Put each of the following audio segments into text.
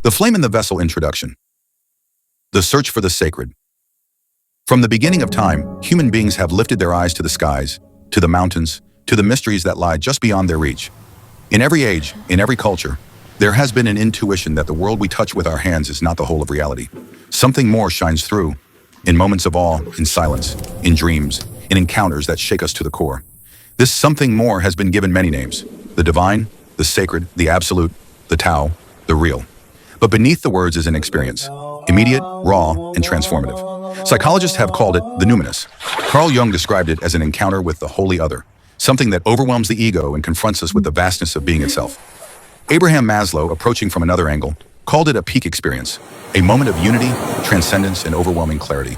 The Flame in the Vessel Introduction. The Search for the Sacred. From the beginning of time, human beings have lifted their eyes to the skies, to the mountains, to the mysteries that lie just beyond their reach. In every age, in every culture, there has been an intuition that the world we touch with our hands is not the whole of reality. Something more shines through, in moments of awe, in silence, in dreams, in encounters that shake us to the core. This something more has been given many names: the divine, the sacred, the absolute, the Tao, the real. But beneath the words is an experience, immediate, raw, and transformative. Psychologists have called it the numinous. Carl Jung described it as an encounter with the holy other, something that overwhelms the ego and confronts us with the vastness of being itself. Abraham Maslow, approaching from another angle, called it a peak experience, a moment of unity, transcendence, and overwhelming clarity.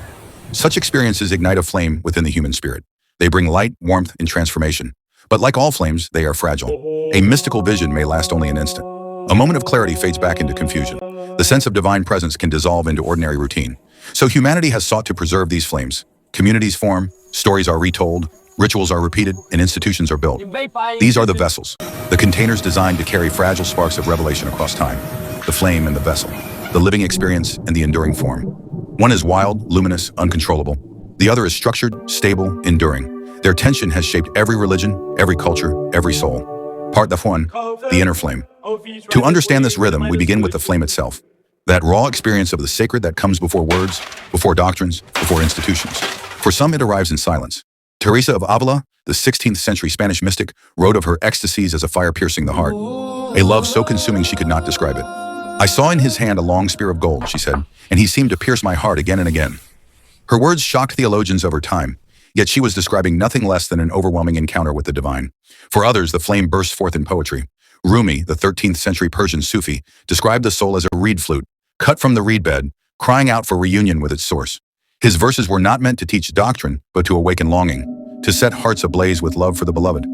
Such experiences ignite a flame within the human spirit. They bring light, warmth, and transformation. But like all flames, they are fragile. A mystical vision may last only an instant. A moment of clarity fades back into confusion. The sense of divine presence can dissolve into ordinary routine. So humanity has sought to preserve these flames. Communities form, stories are retold, rituals are repeated, and institutions are built. These are the vessels, the containers designed to carry fragile sparks of revelation across time. The flame and the vessel, the living experience and the enduring form. One is wild, luminous, uncontrollable. The other is structured, stable, enduring. Their tension has shaped every religion, every culture, every soul. Part one, the inner flame. To understand this rhythm, we begin with the flame itself. That raw experience of the sacred that comes before words, before doctrines, before institutions. For some, it arrives in silence. Teresa of Avila, the 16th century Spanish mystic, wrote of her ecstasies as a fire piercing the heart. A love so consuming she could not describe it. I saw in his hand a long spear of gold, she said, and he seemed to pierce my heart again and again. Her words shocked theologians of her time, yet she was describing nothing less than an overwhelming encounter with the divine. For others, the flame bursts forth in poetry. Rumi, the 13th century Persian Sufi, described the soul as a reed flute, cut from the reed bed, crying out for reunion with its source. His verses were not meant to teach doctrine, but to awaken longing, to set hearts ablaze with love for the beloved.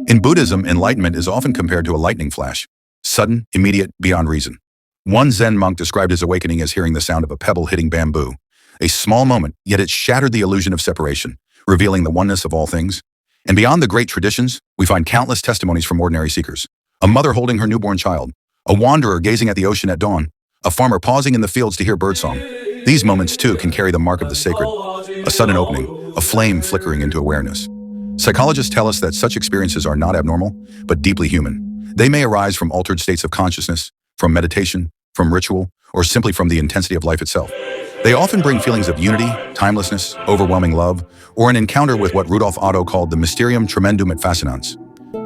In Buddhism, enlightenment is often compared to a lightning flash, sudden, immediate, beyond reason. One Zen monk described his awakening as hearing the sound of a pebble hitting bamboo. A small moment, yet it shattered the illusion of separation, revealing the oneness of all things. And beyond the great traditions, we find countless testimonies from ordinary seekers. A mother holding her newborn child, a wanderer gazing at the ocean at dawn, a farmer pausing in the fields to hear birdsong. These moments, too, can carry the mark of the sacred, a sudden opening, a flame flickering into awareness. Psychologists tell us that such experiences are not abnormal, but deeply human. They may arise from altered states of consciousness, from meditation, from ritual, or simply from the intensity of life itself. They often bring feelings of unity, timelessness, overwhelming love, or an encounter with what Rudolf Otto called the mysterium tremendum et fascinans.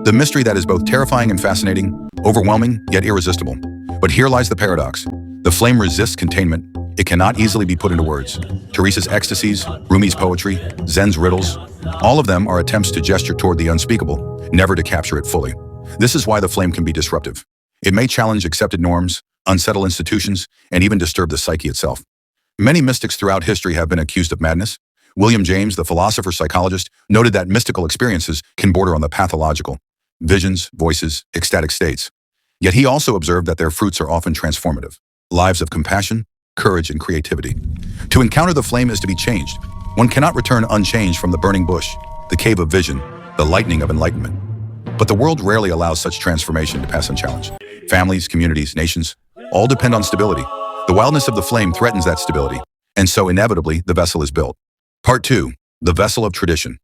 The mystery that is both terrifying and fascinating, overwhelming yet irresistible. But here lies the paradox. The flame resists containment. It cannot easily be put into words. Teresa's ecstasies, Rumi's poetry, Zen's riddles, all of them are attempts to gesture toward the unspeakable, never to capture it fully. This is why the flame can be disruptive. It may challenge accepted norms, unsettle institutions, and even disturb the psyche itself. Many mystics throughout history have been accused of madness. William James, the philosopher-psychologist, noted that mystical experiences can border on the pathological. Visions, voices, ecstatic states. Yet he also observed that their fruits are often transformative. Lives of compassion, courage, and creativity. To encounter the flame is to be changed. One cannot return unchanged from the burning bush, the cave of vision, the lightning of enlightenment. But the world rarely allows such transformation to pass unchallenged. Families, communities, nations, all depend on stability. The wildness of the flame threatens that stability, and so inevitably the vessel is built. Part 2. The Vessel of Tradition.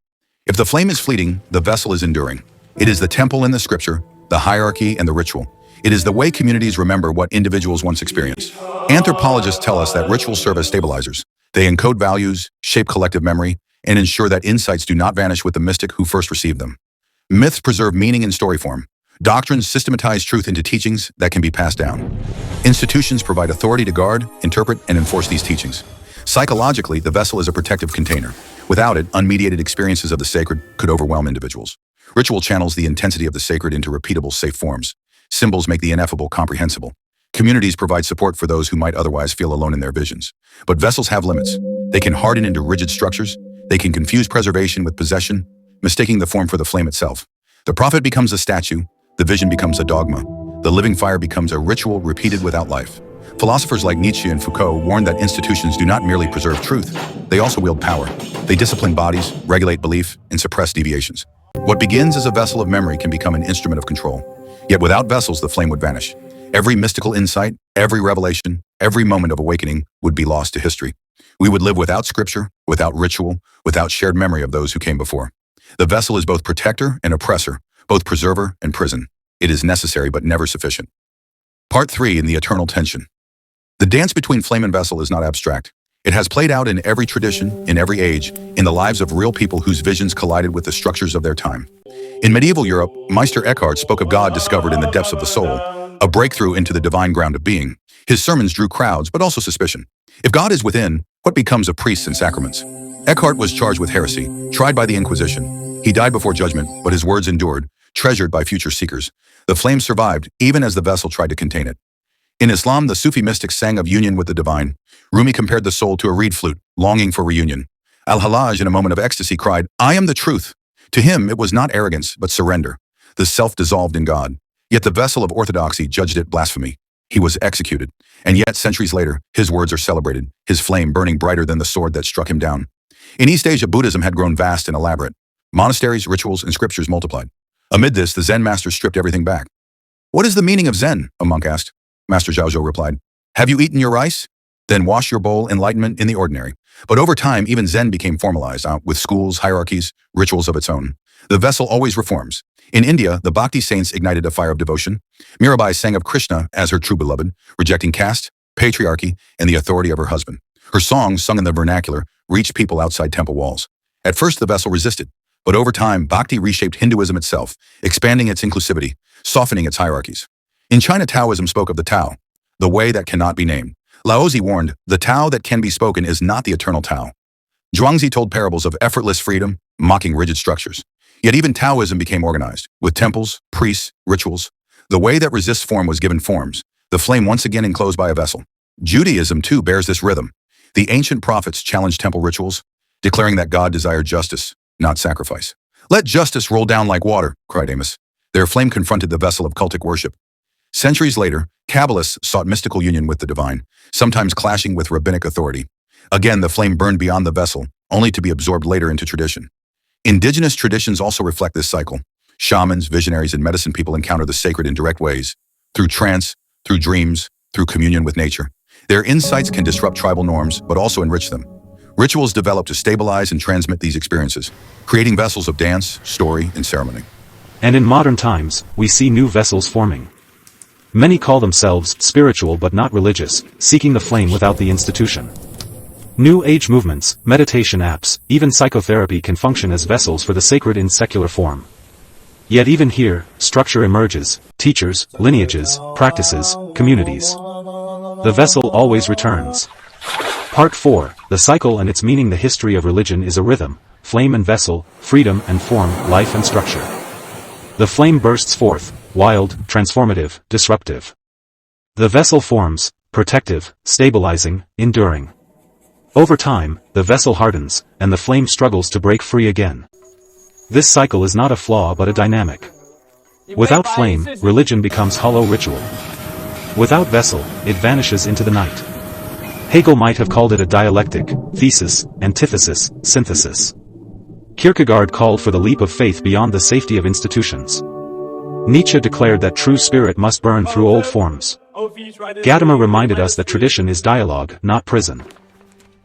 If the flame is fleeting, the vessel is enduring. It is the temple in the scripture, the hierarchy and the ritual. It is the way communities remember what individuals once experienced. Anthropologists tell us that rituals serve as stabilizers. They encode values, shape collective memory, and ensure that insights do not vanish with the mystic who first received them. Myths preserve meaning in story form. Doctrines systematize truth into teachings that can be passed down. Institutions provide authority to guard, interpret, and enforce these teachings. Psychologically, the vessel is a protective container. Without it, unmediated experiences of the sacred could overwhelm individuals. Ritual channels the intensity of the sacred into repeatable, safe forms. Symbols make the ineffable comprehensible. Communities provide support for those who might otherwise feel alone in their visions. But vessels have limits. They can harden into rigid structures. They can confuse preservation with possession, mistaking the form for the flame itself. The prophet becomes a statue. The vision becomes a dogma. The living fire becomes a ritual repeated without life. Philosophers like Nietzsche and Foucault warned that institutions do not merely preserve truth. They also wield power. They discipline bodies, regulate belief, and suppress deviations. What begins as a vessel of memory can become an instrument of control. Yet without vessels, the flame would vanish. Every mystical insight, every revelation, every moment of awakening would be lost to history. We would live without scripture, without ritual, without shared memory of those who came before. The vessel is both protector and oppressor, both preserver and prison. It is necessary but never sufficient. Part 3 in the eternal tension. The dance between flame and vessel is not abstract. It has played out in every tradition, in every age, in the lives of real people whose visions collided with the structures of their time. In medieval Europe, Meister Eckhart spoke of God discovered in the depths of the soul, a breakthrough into the divine ground of being. His sermons drew crowds, but also suspicion. If God is within, what becomes of priests and sacraments? Eckhart was charged with heresy, tried by the Inquisition. He died before judgment, but his words endured, treasured by future seekers. The flame survived, even as the vessel tried to contain it. In Islam, the Sufi mystics sang of union with the divine. Rumi compared the soul to a reed flute, longing for reunion. Al-Hallaj, in a moment of ecstasy, cried, "I am the truth." To him, it was not arrogance, but surrender. The self dissolved in God. Yet the vessel of orthodoxy judged it blasphemy. He was executed. And yet, centuries later, his words are celebrated, his flame burning brighter than the sword that struck him down. In East Asia, Buddhism had grown vast and elaborate. Monasteries, rituals, and scriptures multiplied. Amid this, the Zen master stripped everything back. "What is the meaning of Zen?" a monk asked. Master Zhaozhou replied, "Have you eaten your rice? Then wash your bowl, enlightenment in the ordinary." But over time, even Zen became formalized, with schools, hierarchies, rituals of its own. The vessel always reforms. In India, the Bhakti saints ignited a fire of devotion. Mirabai sang of Krishna as her true beloved, rejecting caste, patriarchy, and the authority of her husband. Her songs, sung in the vernacular, reached people outside temple walls. At first, the vessel resisted, but over time, Bhakti reshaped Hinduism itself, expanding its inclusivity, softening its hierarchies. In China, Taoism spoke of the Tao, the way that cannot be named. Laozi warned, "The Tao that can be spoken is not the eternal Tao." Zhuangzi told parables of effortless freedom, mocking rigid structures. Yet even Taoism became organized, with temples, priests, rituals. The way that resists form was given forms, the flame once again enclosed by a vessel. Judaism, too, bears this rhythm. The ancient prophets challenged temple rituals, declaring that God desired justice, not sacrifice. "Let justice roll down like water," cried Amos. Their flame confronted the vessel of cultic worship. Centuries later, Kabbalists sought mystical union with the divine, sometimes clashing with rabbinic authority. Again, the flame burned beyond the vessel, only to be absorbed later into tradition. Indigenous traditions also reflect this cycle. Shamans, visionaries, and medicine people encounter the sacred in direct ways, through trance, through dreams, through communion with nature. Their insights can disrupt tribal norms, but also enrich them. Rituals develop to stabilize and transmit these experiences, creating vessels of dance, story, and ceremony. And in modern times, we see new vessels forming. Many call themselves spiritual but not religious, seeking the flame without the institution. New Age movements, meditation apps, even psychotherapy can function as vessels for the sacred in secular form. Yet even here, structure emerges, teachers, lineages, practices, communities. The vessel always returns. Part 4, The Cycle and Its Meaning. The history of religion is a rhythm, flame and vessel, freedom and form, life and structure. The flame bursts forth, wild, transformative, disruptive. The vessel forms, protective, stabilizing, enduring. Over time, the vessel hardens, and the flame struggles to break free again. This cycle is not a flaw but a dynamic. Without flame, religion becomes hollow ritual. Without vessel, it vanishes into the night. Hegel might have called it a dialectic, thesis, antithesis, synthesis. Kierkegaard called for the leap of faith beyond the safety of institutions. Nietzsche declared that true spirit must burn through old forms. Gadamer reminded us that tradition is dialogue, not prison.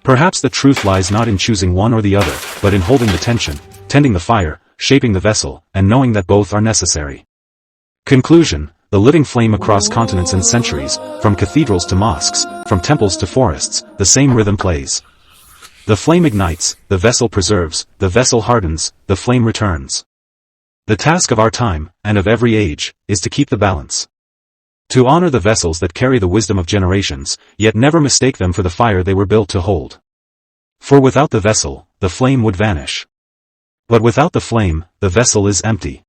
Perhaps the truth lies not in choosing one or the other, but in holding the tension, tending the fire, shaping the vessel, and knowing that both are necessary. Conclusion: the living flame across continents and centuries, from cathedrals to mosques, from temples to forests, the same rhythm plays. The flame ignites, the vessel preserves, the vessel hardens, the flame returns. The task of our time, and of every age, is to keep the balance. To honor the vessels that carry the wisdom of generations, yet never mistake them for the fire they were built to hold. For without the vessel, the flame would vanish. But without the flame, the vessel is empty.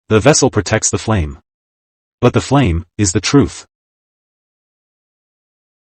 The vessel protects the flame. But the flame is the truth.